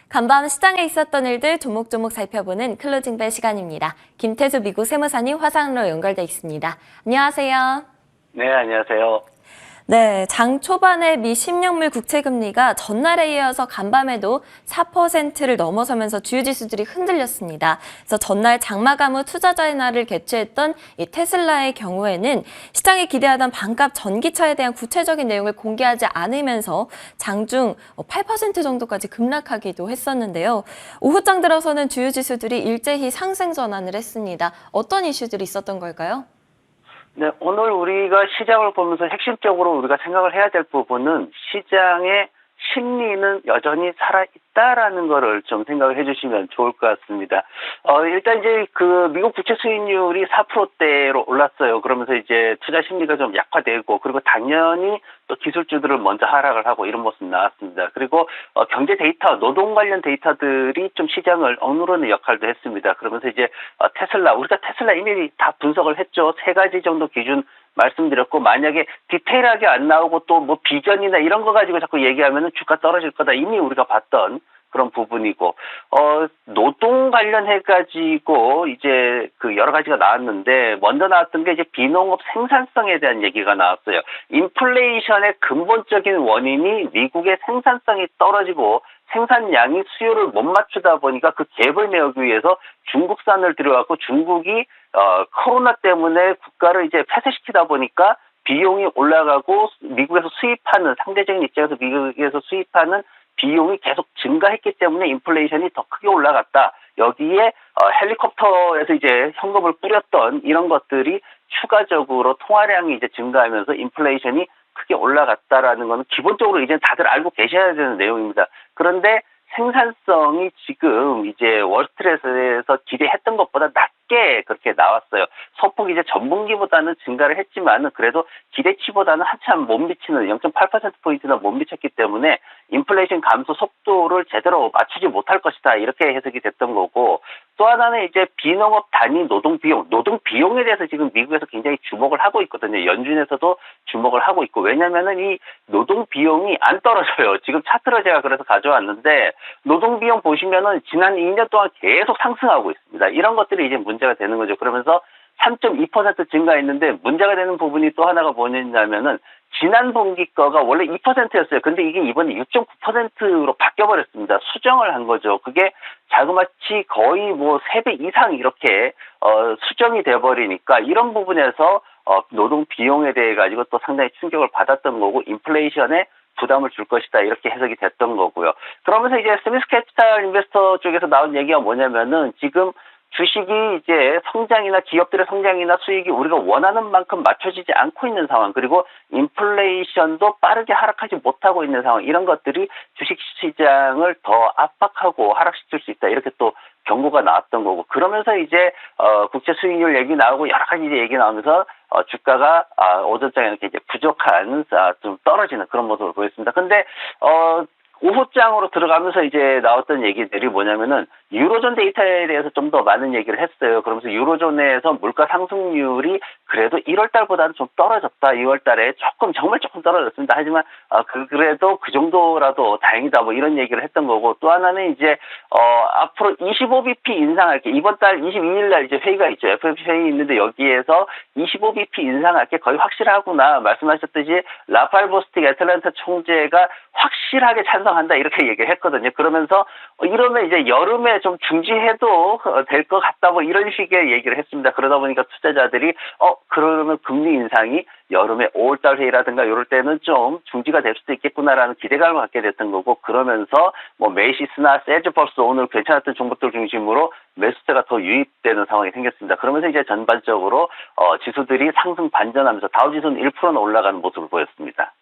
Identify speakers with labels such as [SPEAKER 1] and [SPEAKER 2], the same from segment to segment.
[SPEAKER 1] 간밤 시장에 있었던 일들 조목조목 살펴보는 클로징벨 시간입니다. 김태수 미국 세무사님 화상으로 연결돼 있습니다. 안녕하세요.
[SPEAKER 2] 네, 안녕하세요.
[SPEAKER 1] 네, 장 초반에 미 10년물 국채금리가 전날에 이어서 간밤에도 4%를 넘어서면서 주요 지수들이 흔들렸습니다. 그래서 전날 장마감 후 투자자의 날을 개최했던 이 테슬라의 경우에는 시장이 기대하던 반값 전기차에 대한 구체적인 내용을 공개하지 않으면서 장중 8% 정도까지 급락하기도 했었는데요. 오후장 들어서는 주요 지수들이 일제히 상승 전환을 했습니다. 어떤 이슈들이 있었던 걸까요?
[SPEAKER 2] 네, 오늘 우리가 시장을 보면서 핵심적으로 우리가 생각을 해야 될 부분은 시장의 심리는 여전히 살아있다라는 거를 좀 생각을 해주시면 좋을 것 같습니다. 일단 이제 그 미국 부채 수익률이 4%대로 올랐어요. 그러면서 이제 투자 심리가 좀 약화되고, 그리고 당연히 또 기술주들을 먼저 하락을 하고 이런 모습 나왔습니다. 그리고 경제 데이터, 노동 관련 데이터들이 좀 시장을 억누르는 역할도 했습니다. 그러면서 이제 테슬라, 우리가 테슬라 이미 다 분석을 했죠. 세 가지 정도 기준 말씀드렸고, 만약에 디테일하게 안 나오고 또 뭐 비전이나 이런 거 가지고 자꾸 얘기하면은 주가 떨어질 거다. 이미 우리가 봤던 그런 부분이고, 노동 관련해 가지고 이제 그 여러 가지가 나왔는데, 먼저 나왔던 게 이제 비농업 생산성에 대한 얘기가 나왔어요. 인플레이션의 근본적인 원인이 미국의 생산성이 떨어지고 생산량이 수요를 못 맞추다 보니까 그 갭을 메우기 위해서 중국산을 들여왔고, 중국이 코로나 때문에 국가를 이제 폐쇄시키다 보니까 비용이 올라가고, 미국에서 수입하는, 상대적인 입장에서 미국에서 수입하는 비용이 계속 증가했기 때문에 인플레이션이 더 크게 올라갔다. 여기에 헬리콥터에서 이제 현금을 뿌렸던 이런 것들이 추가적으로 통화량이 이제 증가하면서 인플레이션이 크게 올라갔다라는 것은 기본적으로 이제 다들 알고 계셔야 되는 내용입니다. 그런데 생산성이 지금 이제 월스트리트에서 기대했던 것보다 낮게 그렇게 나왔어요. 소폭 이제 전분기보다는 증가를 했지만 그래도 기대치보다는 한참 못 미치는 0.8%포인트나 못 미쳤기 때문에 인플레이션 감소 속도를 제대로 맞추지 못할 것이다. 이렇게 해석이 됐던 거고, 또 하나는 이제 비농업 단위 노동 비용에 대해서 지금 미국에서 굉장히 주목을 하고 있거든요. 연준에서도 주목을 하고 있고, 왜냐면은 이 노동 비용이 안 떨어져요. 지금 차트를 제가 그래서 가져왔는데, 노동 비용 보시면은 지난 2년 동안 계속 상승하고 있습니다. 이런 것들이 이제 문제가 되는 거죠. 그러면서 3.2% 증가했는데, 문제가 되는 부분이 또 하나가 뭐냐면은 지난 분기 거가 원래 2%였어요. 근데 이게 이번에 6.9%로 바뀌어버렸습니다. 수정을 한 거죠. 그게 자그마치 거의 뭐 3배 이상 이렇게 수정이 돼버리니까, 이런 부분에서 노동 비용에 대해 가지고 또 상당히 충격을 받았던 거고, 인플레이션에 부담을 줄 것이다. 이렇게 해석이 됐던 거고요. 그러면서 이제 스미스 캐피탈 인베스터 쪽에서 나온 얘기가 뭐냐면은, 지금 주식이 이제 성장이나 기업들의 성장이나 수익이 우리가 원하는 만큼 맞춰지지 않고 있는 상황, 그리고 인플레이션도 빠르게 하락하지 못하고 있는 상황, 이런 것들이 주식시장을 더 압박하고 하락시킬 수 있다. 이렇게 또 경고가 나왔던 거고, 그러면서 이제 국채 수익률 얘기 나오고 여러 가지 이제 얘기 나오면서 주가가 오전장에 이렇게 이제 부족한 좀 떨어지는 그런 모습을 보였습니다. 근데 오후장으로 들어가면서 이제 나왔던 얘기들이 뭐냐면은, 유로존 데이터에 대해서 좀 더 많은 얘기를 했어요. 그러면서 유로존에서 물가 상승률이 그래도 1월 달보다는 좀 떨어졌다. 2월 달에 정말 조금 떨어졌습니다. 하지만 그래도 그 정도라도 다행이다. 뭐 이런 얘기를 했던 거고, 또 하나는 이제 앞으로 25bp 인상할게. 이번 달 22일 날 이제 회의가 있죠. FOMC 회의 있는데, 여기에서 25bp 인상할게 거의 확실하구나 말씀하셨듯이 라파엘 보스틱 애틀랜타 총재가 확실하게 찬성한다 이렇게 얘기를 했거든요. 그러면서 이러면 이제 여름에 좀 중지해도 될 것 같다 뭐 이런 식의 얘기를 했습니다. 그러다 보니까 투자자들이 그러면 금리 인상이 여름에 5월달 회의라든가 이럴 때는 좀 중지가 될 수도 있겠구나라는 기대감을 갖게 됐던 거고, 그러면서 뭐 메이시스나 세즈버스 오늘 괜찮았던 종목들 중심으로 매수세가 더 유입되는 상황이 생겼습니다. 그러면서 이제 전반적으로 지수들이 상승 반전하면서 다우지수는 1%나 올라가는 모습을 보였습니다.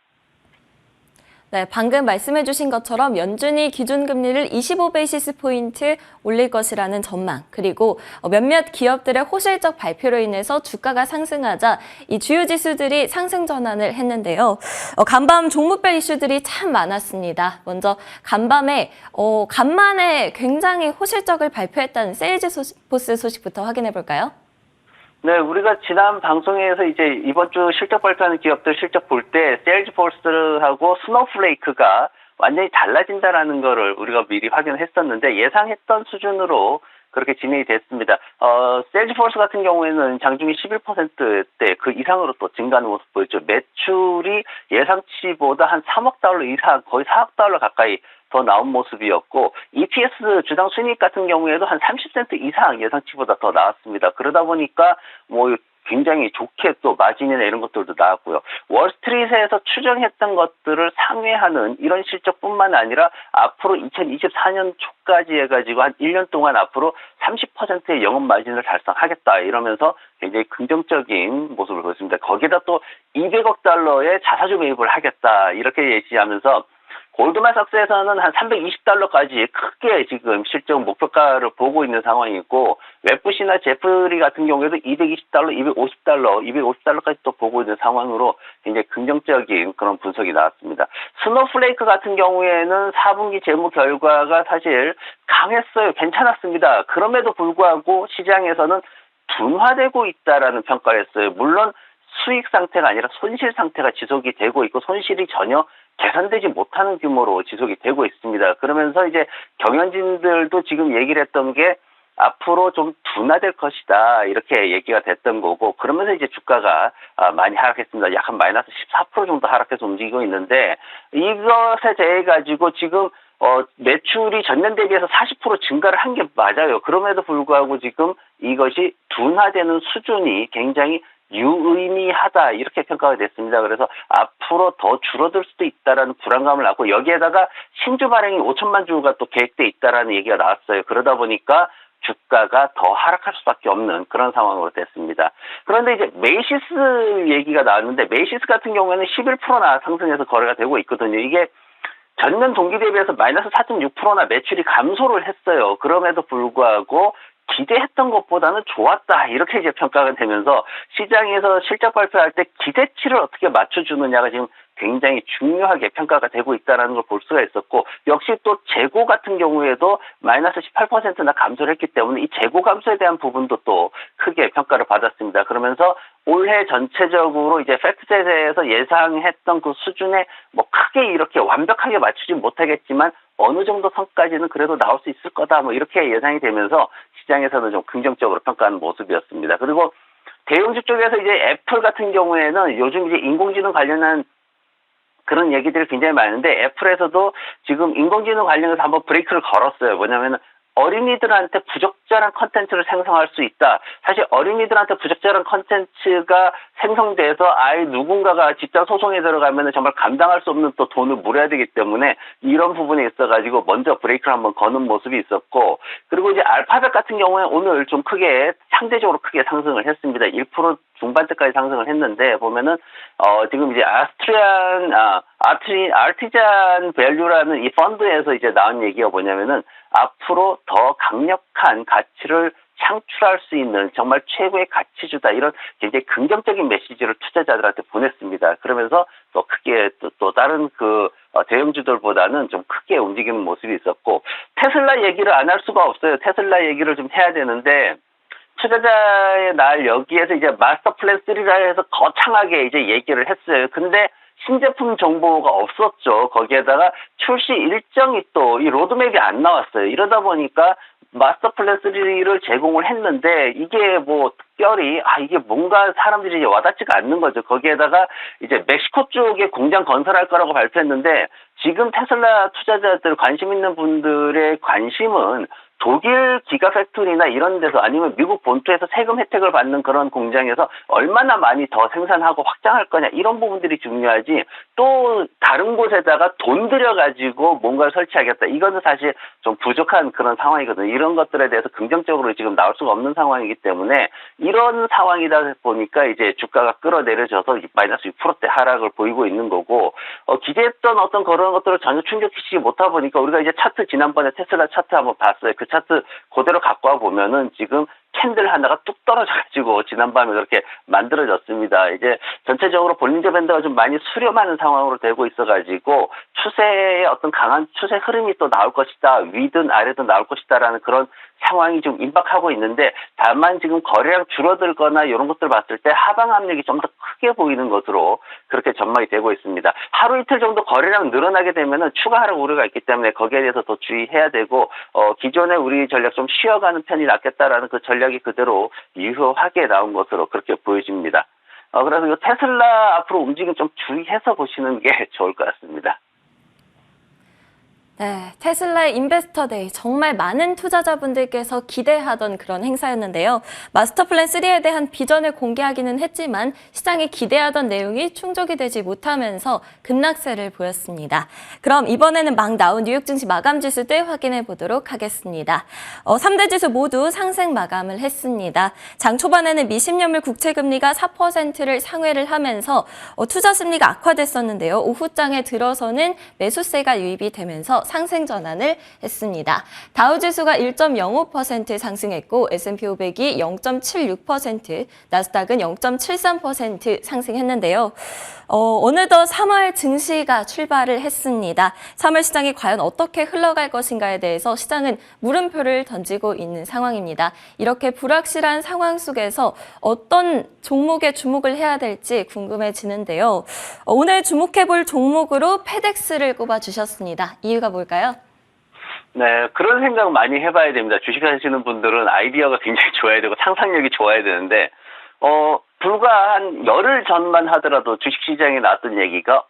[SPEAKER 1] 네, 방금 말씀해 주신 것처럼 연준이 기준금리를 25베이시스 포인트 올릴 것이라는 전망, 그리고 몇몇 기업들의 호실적 발표로 인해서 주가가 상승하자 이 주요 지수들이 상승 전환을 했는데요. 간밤 종목별 이슈들이 참 많았습니다. 먼저 간밤에 간만에 굉장히 호실적을 발표했다는 세일즈포스 소식부터 확인해 볼까요?
[SPEAKER 2] 네, 우리가 지난 방송에서 이제 이번 주 실적 발표하는 기업들 실적 볼 때 세일즈포스하고 스노우플레이크가 완전히 달라진다라는 거를 우리가 미리 확인했었는데 예상했던 수준으로 그렇게 진행이 됐습니다. 세일즈포스 같은 경우에는 장중에 11%대 그 이상으로 또 증가하는 모습 보였죠. 매출이 예상치보다 한 3억 달러 이상, 거의 4억 달러 가까이 더 나온 모습이었고, EPS 주당 순이익 같은 경우에도 한 30센트 이상 예상치보다 더 나왔습니다. 그러다 보니까 뭐 굉장히 좋게 또 마진이나 이런 것들도 나왔고요. 월스트리트에서 추정했던 것들을 상회하는 이런 실적뿐만 아니라 앞으로 2024년 초까지 해가지고 한 1년 동안 앞으로 30%의 영업 마진을 달성하겠다 이러면서 굉장히 긍정적인 모습을 보였습니다. 거기다 또 200억 달러의 자사주 매입을 하겠다 이렇게 예시하면서 골드만삭스에서는 한 320달러까지 크게 지금 실적 목표가를 보고 있는 상황이고, 웹부시나 제프리 같은 경우에도 220달러, 250달러, 250달러까지 또 보고 있는 상황으로 굉장히 긍정적인 그런 분석이 나왔습니다. 스노플레이크 같은 경우에는 4분기 재무 결과가 사실 강했어요. 괜찮았습니다. 그럼에도 불구하고 시장에서는 둔화되고 있다라는 평가를 했어요. 물론 수익 상태가 아니라 손실 상태가 지속이 되고 있고 손실이 전혀 개선되지 못하는 규모로 지속이 되고 있습니다. 그러면서 이제 경영진들도 지금 얘기를 했던 게 앞으로 좀 둔화될 것이다 이렇게 얘기가 됐던 거고, 그러면서 이제 주가가 많이 하락했습니다. 약 한 마이너스 14% 정도 하락해서 움직이고 있는데, 이것에 대해 가지고 지금 매출이 전년 대비해서 40% 증가를 한 게 맞아요. 그럼에도 불구하고 지금 이것이 둔화되는 수준이 굉장히 유의미하다 이렇게 평가가 됐습니다. 그래서 앞으로 더 줄어들 수도 있다라는 불안감을 낳고, 여기에다가 신주 발행이 5천만 주가 또 계획돼 있다라는 얘기가 나왔어요. 그러다 보니까 주가가 더 하락할 수밖에 없는 그런 상황으로 됐습니다. 그런데 이제 메이시스 얘기가 나왔는데, 메이시스 같은 경우에는 11%나 상승해서 거래가 되고 있거든요. 이게 전년 동기 대비해서 마이너스 4.6%나 매출이 감소를 했어요. 그럼에도 불구하고 기대했던 것보다는 좋았다 이렇게 이제 평가가 되면서 시장에서 실적 발표할 때 기대치를 어떻게 맞춰주느냐가 지금 굉장히 중요하게 평가가 되고 있다는 걸 볼 수가 있었고, 역시 또 재고 같은 경우에도 마이너스 18%나 감소를 했기 때문에 이 재고 감소에 대한 부분도 또 크게 평가를 받았습니다. 그러면서 올해 전체적으로 이제 팩트셋에서 예상했던 그 수준에 뭐 크게 이렇게 완벽하게 맞추지 못하겠지만 어느 정도 선까지는 그래도 나올 수 있을 거다 뭐 이렇게 예상이 되면서 시장에서는 좀 긍정적으로 평가하는 모습이었습니다. 그리고 대형주 쪽에서 이제 애플 같은 경우에는 요즘 이제 인공지능 관련한 그런 얘기들이 굉장히 많은데, 애플에서도 지금 인공지능 관련해서 한번 브레이크를 걸었어요. 뭐냐면 어린이들한테 부적절한 컨텐츠를 생성할 수 있다. 사실 어린이들한테 부적절한 컨텐츠가 생성돼서 아예 누군가가 집단 소송에 들어가면 정말 감당할 수 없는 또 돈을 물어야 되기 때문에 이런 부분에 있어가지고 먼저 브레이크를 한번 거는 모습이 있었고, 그리고 이제 알파벳 같은 경우에 오늘 좀 크게 상대적으로 크게 상승을 했습니다. 1% 중반대까지 상승을 했는데, 보면은 지금 이제 아티잔 밸류라는 이 펀드에서 이제 나온 얘기가 뭐냐면은 앞으로 더 강력한 가치를 창출할 수 있는 정말 최고의 가치주다, 이런 굉장히 긍정적인 메시지를 투자자들한테 보냈습니다. 그러면서 또 크게 또 다른 그 대형주들보다는 좀 크게 움직이는 모습이 있었고, 테슬라 얘기를 안 할 수가 없어요. 테슬라 얘기를 좀 해야 되는데, 투자자의 날 여기에서 이제 마스터 플랜 3라 해서 거창하게 이제 얘기를 했어요. 근데 신제품 정보가 없었죠. 거기에다가 출시 일정이 또 이 로드맵이 안 나왔어요. 이러다 보니까 마스터 플랜 3를 제공을 했는데 이게 뭐 특별히 이게 뭔가 사람들이 이제 와닿지가 않는 거죠. 거기에다가 이제 멕시코 쪽에 공장 건설할 거라고 발표했는데, 지금 테슬라 투자자들 관심 있는 분들의 관심은 독일 기가 팩토리나 이런 데서 아니면 미국 본토에서 세금 혜택을 받는 그런 공장에서 얼마나 많이 더 생산하고 확장할 거냐, 이런 부분들이 중요하지 또 다른 곳에다가 돈 들여가지고 뭔가를 설치하겠다, 이거는 사실 좀 부족한 그런 상황이거든요. 이런 것들에 대해서 긍정적으로 지금 나올 수가 없는 상황이기 때문에 이런 상황이다 보니까 이제 주가가 끌어내려져서 마이너스 6%대 하락을 보이고 있는 거고, 기대했던 어떤 그런 것들을 전혀 충족시키지 못하다 보니까 우리가 이제 차트 지난번에 테슬라 차트 한번 봤어요. 그 차트 그대로 갖고 와 보면은 지금 캔들 하나가 뚝 떨어져가지고 지난밤에 그렇게 만들어졌습니다. 이제 전체적으로 볼린저 밴드가 좀 많이 수렴하는 상황으로 되고 있어가지고 추세의 어떤 강한 추세 흐름이 또 나올 것이다. 위든 아래든 나올 것이다라는 그런 상황이 좀 임박하고 있는데, 다만 지금 거래량 줄어들거나 이런 것들 봤을 때 하방 압력이 좀 더 크게 보이는 것으로 그렇게 전망이 되고 있습니다. 하루 이틀 정도 거래량 늘어나게 되면은 추가 하락 우려가 있기 때문에 거기에 대해서 더 주의해야 되고, 기존의 우리 전략 좀 쉬어가는 편이 낫겠다라는 그 전략이 그대로 유효하게 나온 것으로 그렇게 보여집니다. 그래서 이 테슬라 앞으로 움직임 좀 주의해서 보시는 게 좋을 것 같습니다.
[SPEAKER 1] 네, 테슬라의 인베스터 데이 정말 많은 투자자분들께서 기대하던 그런 행사였는데요. 마스터플랜 3에 대한 비전을 공개하기는 했지만 시장이 기대하던 내용이 충족이 되지 못하면서 급락세를 보였습니다. 그럼 이번에는 막 나온 뉴욕 증시 마감 지수들 확인해 보도록 하겠습니다. 3대 지수 모두 상승 마감을 했습니다. 장 초반에는 미 10년물 국채 금리가 4%를 상회를 하면서 투자 심리가 악화됐었는데요. 오후장에 들어서는 매수세가 유입이 되면서 상승 전환을 했습니다. 다우지수가 1.05% 상승했고 S&P 500이 0.76%, 나스닥은 0.73% 상승했는데요. 어느덧 3월 증시가 출발을 했습니다. 3월 시장이 과연 어떻게 흘러갈 것인가에 대해서 시장은 물음표를 던지고 있는 상황입니다. 이렇게 불확실한 상황 속에서 어떤 종목에 주목을 해야 될지 궁금해지는데요. 오늘 주목해볼 종목으로 페덱스를 꼽아주셨습니다. 이유가 뭘까요?
[SPEAKER 2] 네, 그런 생각 많이 해봐야 됩니다. 주식하시는 분들은 아이디어가 굉장히 좋아야 되고 상상력이 좋아야 되는데, 불과 한 열흘 전만 하더라도 주식시장에 나왔던 얘기가,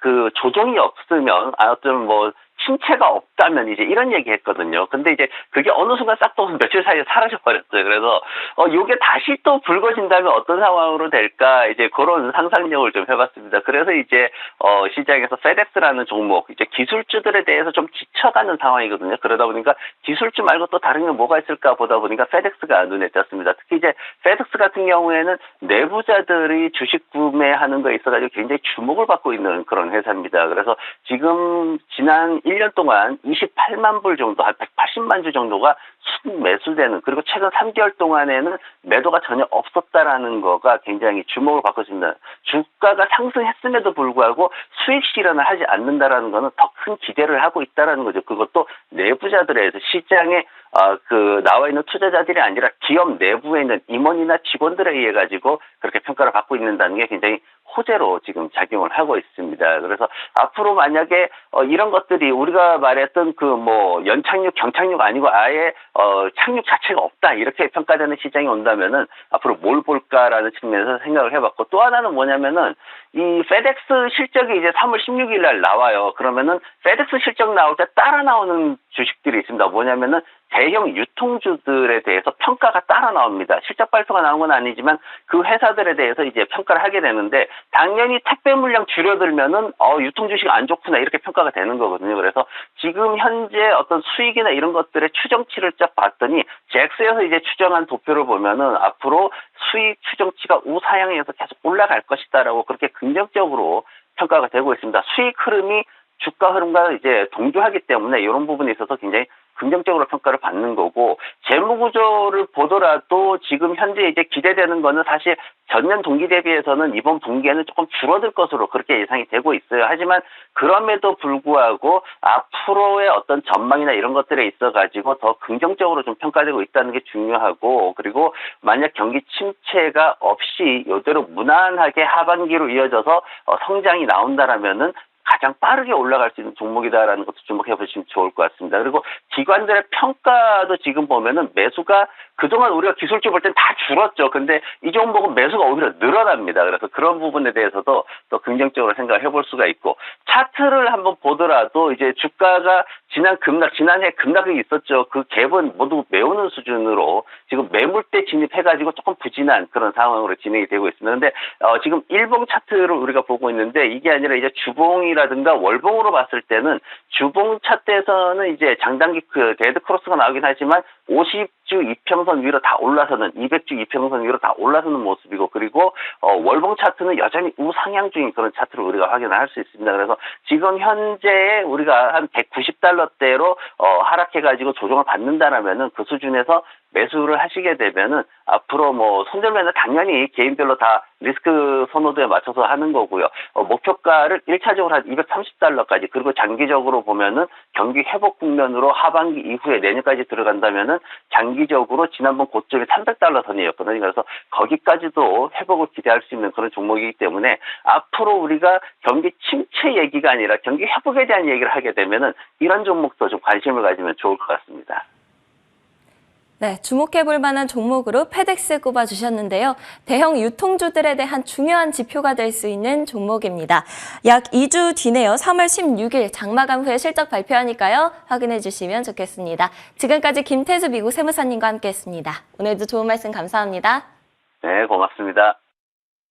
[SPEAKER 2] 그 조정이 없으면, 어떤 뭐, 신체가 없다면 이제 이런 얘기 했거든요. 근데 이제 그게 어느 순간 싹 또 며칠 사이에 사라져버렸어요. 그래서, 요게 다시 또 불거진다면 어떤 상황으로 될까, 이제 그런 상상력을 좀 해봤습니다. 그래서 이제, 시장에서 페덱스라는 종목, 이제 기술주들에 대해서 좀 지쳐가는 상황이거든요. 그러다 보니까 기술주 말고 또 다른 게 뭐가 있을까 보다 보니까 페덱스가 눈에 띄었습니다. 특히 이제 페덱스 같은 경우에는 내부자들이 주식 구매하는 거에 있어가지고 굉장히 주목을 받고 있는 그런 회사입니다. 그래서 지금 지난 1년 동안 28만 불 정도, 한 180만 주 정도가 순매수되는, 그리고 최근 3개월 동안에는 매도가 전혀 없었다라는 거가 굉장히 주목을 받고 있습니다. 주가가 상승했음에도 불구하고 수익 실현을 하지 않는다라는 거는 더 큰 기대를 하고 있다라는 거죠. 그것도 내부자들에 의해서 시장에 나와 있는 투자자들이 아니라 기업 내부에 있는 임원이나 직원들에 의해 가지고 그렇게 평가를 받고 있는다는 게 굉장히 호재로 지금 작용을 하고 있습니다. 그래서 앞으로 만약에 이런 것들이 우리가 말했던 연착륙, 경착륙 아니고 아예 착륙 자체가 없다 이렇게 평가되는 시장이 온다면은 앞으로 뭘 볼까라는 측면에서 생각을 해봤고, 또 하나는 뭐냐면은 이 페덱스 실적이 이제 3월 16일 날 나와요. 그러면은 페덱스 실적 나올 때 따라 나오는 주식들이 있습니다. 뭐냐면은 대형 유통주들에 대해서 평가가 따라 나옵니다. 실적 발표가 나온 건 아니지만 그 회사들에 대해서 이제 평가를 하게 되는데, 당연히 택배 물량 줄여들면은 유통 주식 안 좋구나 이렇게 평가가 되는 거거든요. 그래서 지금 현재 어떤 수익이나 이런 것들의 추정치를 쫙 봤더니 잭스에서 이제 추정한 도표를 보면은 앞으로 수익 추정치가 우상향해서 계속 올라갈 것이다라고 그렇게 긍정적으로 평가가 되고 있습니다. 수익 흐름이 주가 흐름과 이제 동조하기 때문에 이런 부분에 있어서 굉장히 긍정적으로 평가를 받는 거고, 재무 구조를 보더라도 지금 현재 이제 기대되는 거는 사실 전년 동기 대비해서는 이번 분기에는 조금 줄어들 것으로 그렇게 예상이 되고 있어요. 하지만 그럼에도 불구하고 앞으로의 어떤 전망이나 이런 것들에 있어 가지고 더 긍정적으로 좀 평가되고 있다는 게 중요하고, 그리고 만약 경기 침체가 없이 이대로 무난하게 하반기로 이어져서 성장이 나온다라면은 가장 빠르게 올라갈 수 있는 종목이다라는 것도 주목해 보시면 좋을 것 같습니다. 그리고 기관들의 평가도 지금 보면은 매수가 그동안 우리가 기술주 볼 땐 다 줄었죠. 근데 이 종목은 매수가 오히려 늘어납니다. 그래서 그런 부분에 대해서도 또 긍정적으로 생각을 해볼 수가 있고, 차트를 한번 보더라도 이제 주가가 지난해 급락이 있었죠. 그 갭은 모두 메우는 수준으로 지금 매물대 진입해가지고 조금 부진한 그런 상황으로 진행이 되고 있습니다. 근데 지금 일봉 차트를 우리가 보고 있는데, 이게 아니라 이제 주봉이라든가 월봉으로 봤을 때는 주봉 차트에서는 이제 장단기 데드 크로스가 나오긴 하지만 50주 200주 이평선 위로 다 올라서는 200주 이평선 위로 다 올라서는 모습이고 그리고 월봉 차트는 여전히 우상향 중인 그런 차트를 우리가 확인을 할 수 있습니다. 그래서 지금 현재 우리가 한 190달러대로 하락해가지고 조정을 받는다라면은 그 수준에서 매수를 하시게 되면은 앞으로 뭐 손절매는 당연히 개인별로 다 리스크 선호도에 맞춰서 하는 거고요. 목표가를 1차적으로 한 230달러까지 그리고 장기적으로 보면은 경기 회복 국면으로 하반기 이후에 내년까지 들어간다면은 장기적으로 지난번 고점이 300달러 선이었거든요. 그래서 거기까지도 회복을 기대할 수 있는 그런 종목이기 때문에 앞으로 우리가 경기 침체 얘기가 아니라 경기 회복에 대한 얘기를 하게 되면은 이런 종목도 좀 관심을 가지면 좋을 것 같습니다.
[SPEAKER 1] 네, 주목해볼 만한 종목으로 페덱스 꼽아주셨는데요. 대형 유통주들에 대한 중요한 지표가 될 수 있는 종목입니다. 약 2주 뒤네요. 3월 16일 장마감 후에 실적 발표하니까요. 확인해 주시면 좋겠습니다. 지금까지 김태수 미국 세무사님과 함께했습니다. 오늘도 좋은 말씀 감사합니다.
[SPEAKER 2] 네, 고맙습니다.